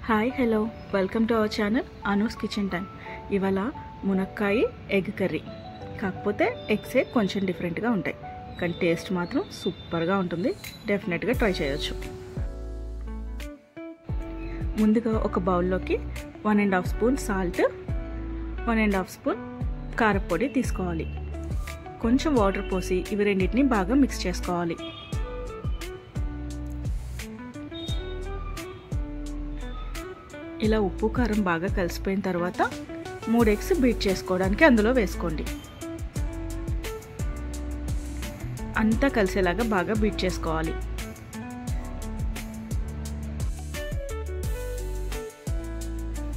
Hi hello welcome to our channel Anu's kitchen time. ఇవాళ మునక్కాయ egg curry. కాకపోతే ఎగ్సే కొంచెం డిఫరెంట్గా ఉంటాయి, కానీ టేస్ట్ మాత్రం సూపర్గా ఉంటుంది. డెఫినెట్గా ట్రై చేయొచ్చు. ముందుగా ఒక బౌల్లోకి 1.5 స్పూన్ సాల్ట్, 1.5 స్పూన్ కారపొడి తీసుకోవాలి. కొంచెం వాటర్ పోసి ఇవి రెండింటిని బాగా మిక్స్ చేసుకోవాలి. ఇలా ఉప్పు కారం బాగా కలిసిపోయిన తర్వాత 3 ఎగ్స్ బీట్ చేసుకోవడానికి అందులో వేసుకోండి. అంతా కలిసేలాగా బాగా బీట్ చేసుకోవాలి.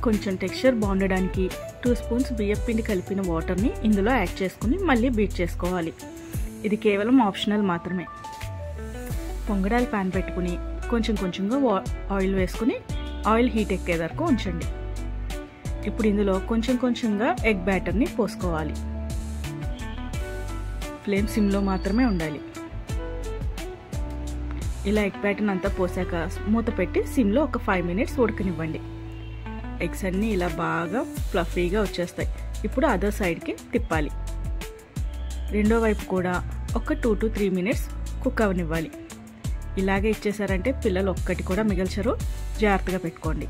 కొంచెం టెక్స్చర్ బాగుండడానికి 2 స్పూన్స్ బియ్యం పిండి కలిపిన వాటర్ని ఇందులో యాడ్ చేసుకుని మళ్ళీ బీట్ చేసుకోవాలి. ఇది కేవలం ఆప్షనల్ మాత్రమే. పొంగడాల ప్యాన్ పెట్టుకుని కొంచెం కొంచెంగా ఆయిల్ వేసుకుని ఆయిల్ హీట్ ఎక్కే వరకు ఉంచండి. ఇప్పుడు ఇందులో కొంచెం కొంచెంగా ఎగ్ బ్యాటర్ని పోసుకోవాలి. ఫ్లేమ్ సిమ్లో మాత్రమే ఉండాలి. ఇలా ఎగ్ బ్యాటర్ని అంతా పోసాక మూత పెట్టి సిమ్లో ఒక 5 మినిట్స్ ఉడకనివ్వండి. ఎగ్స్ అన్నీ ఇలా బాగా ఫ్లఫీగా వచ్చేస్తాయి. ఇప్పుడు అదర్ సైడ్కి తిప్పాలి. రెండో వైపు కూడా ఒక 2 to 3 మినిట్స్ కుక్ అవనివ్వాలి. ఇలాగే ఇచ్చేసారంటే పిల్లలు ఒక్కటి కూడా మిగల్చరు. జాగ్రత్తగా పెట్టుకోండి.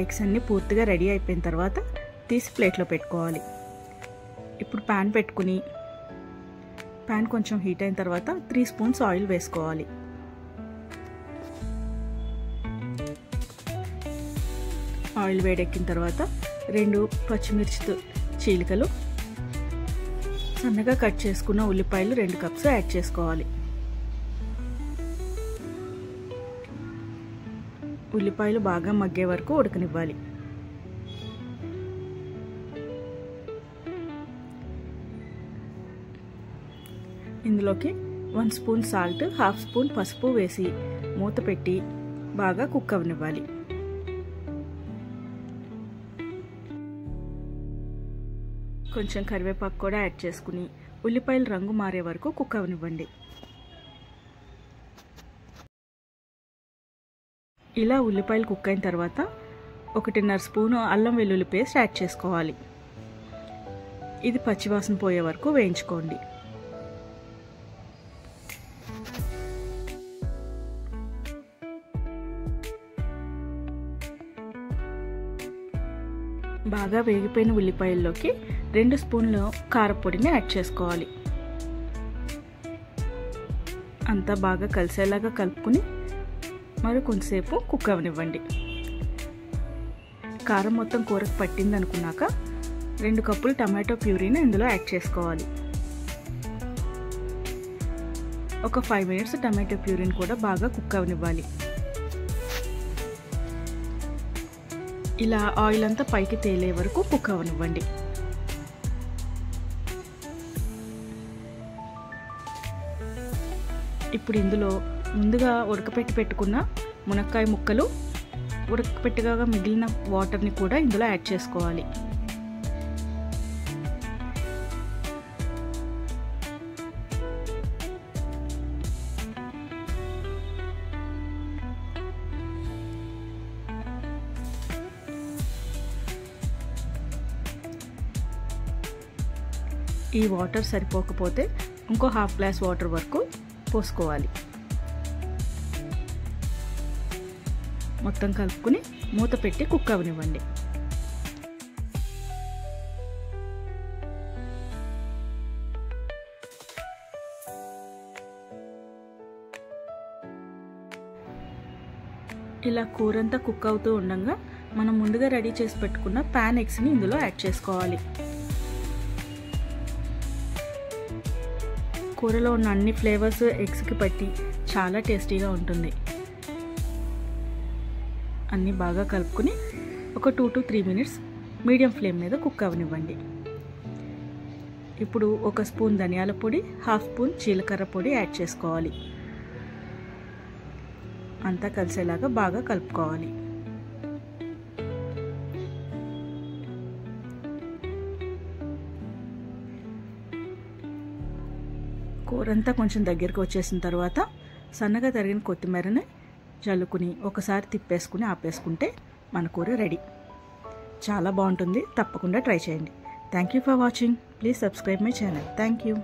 ఎగ్స్ అన్నీ పూర్తిగా రెడీ అయిపోయిన తర్వాత తీసి ప్లేట్లో పెట్టుకోవాలి. ఇప్పుడు ప్యాన్ పెట్టుకుని ప్యాన్ కొంచెం హీట్ అయిన తర్వాత 3 స్పూన్స్ ఆయిల్ వేసుకోవాలి. ఆయిల్ వేడెక్కిన తర్వాత 2 పచ్చిమిర్చి చీలికలు, సన్నగా కట్ చేసుకున్న ఉల్లిపాయలు 2 కప్స్ యాడ్ చేసుకోవాలి. ఉల్లిపాయలు బాగా మగ్గే వరకు ఉడకనివ్వాలి. ఇందులోకి 1 స్పూన్ సాల్ట్, 1/2 స్పూన్ పసుపు వేసి మూత పెట్టి బాగా కుక్ అవనివ్వాలి. కొంచెం కరివేపాకు కూడా యాడ్ చేసుకుని ఉల్లిపాయలు రంగు మారే వరకు కుక్ అవనివ్వండి. ఇలా ఉల్లిపాయలు కుక్ అయిన తర్వాత 1.5 స్పూను అల్లం వెల్లుల్లి పేస్ట్ యాడ్ చేసుకోవాలి. ఇది పచ్చివాసన పోయే వరకు వేయించుకోండి. బాగా వేగిపోయిన ఉల్లిపాయల్లోకి 2 స్పూన్లు కారపొడిని యాడ్ చేసుకోవాలి. అంతా బాగా కలిసేలాగా కలుపుకుని మరి కొంతసేపు కుక్ అవనివ్వండి. కారం మొత్తం కూరకు పట్టింది అనుకున్నాక 2 కప్పులు టమాటో ప్యూరీని ఇందులో యాడ్ చేసుకోవాలి. ఒక 5 మినిట్స్ టమాటో ప్యూరీని కూడా బాగా కుక్ అవనివ్వాలి. ఇలా ఆయిల్ అంతా పైకి తేలే వరకు కుక్ అవనివ్వండి. ఇప్పుడు ఇందులో ముందుగా ఉడకపెట్టి పెట్టుకున్న మునక్కాయ ముక్కలు, ఉడకపెట్టగా మిగిలిన వాటర్ని కూడా ఇందులో యాడ్ చేసుకోవాలి. ఈ వాటర్ సరిపోకపోతే ఇంకో 1/2 గ్లాస్ వాటర్ వరకు పోసుకోవాలి. మొత్తం కలుపుకుని మూత పెట్టి కుక్ అవనివ్వండి. ఇలా కూరంతా కుక్ అవుతూ ఉండగా మనం ముందుగా రెడీ చేసి పెట్టుకున్న పాన్ ఎగ్స్ని ఇందులో యాడ్ చేసుకోవాలి. కూరలో ఉన్న అన్ని ఫ్లేవర్స్ ఎగ్స్కి పట్టి చాలా టేస్టీగా ఉంటుంది. అన్నీ బాగా కలుపుకుని ఒక 2 to 3 మినిట్స్ మీడియం ఫ్లేమ్ మీద కుక్ అవనివ్వండి. ఇప్పుడు 1 స్పూన్ ధనియాల పొడి, 1/2 స్పూన్ జీలకర్ర పొడి యాడ్ చేసుకోవాలి. అంతా కలిసేలాగా బాగా కలుపుకోవాలి. కూర కూర అంతా కొంచెం దగ్గరికి వచ్చేసిన తర్వాత సన్నగా తరిగిన కొత్తిమీరని చల్లుకుని ఒకసారి తిప్పేసుకుని ఆపేసుకుంటే మన కూర రెడీ. చాలా బాగుంటుంది, తప్పకుండా ట్రై చేయండి. Thank you for watching. Please subscribe my channel. Thank you.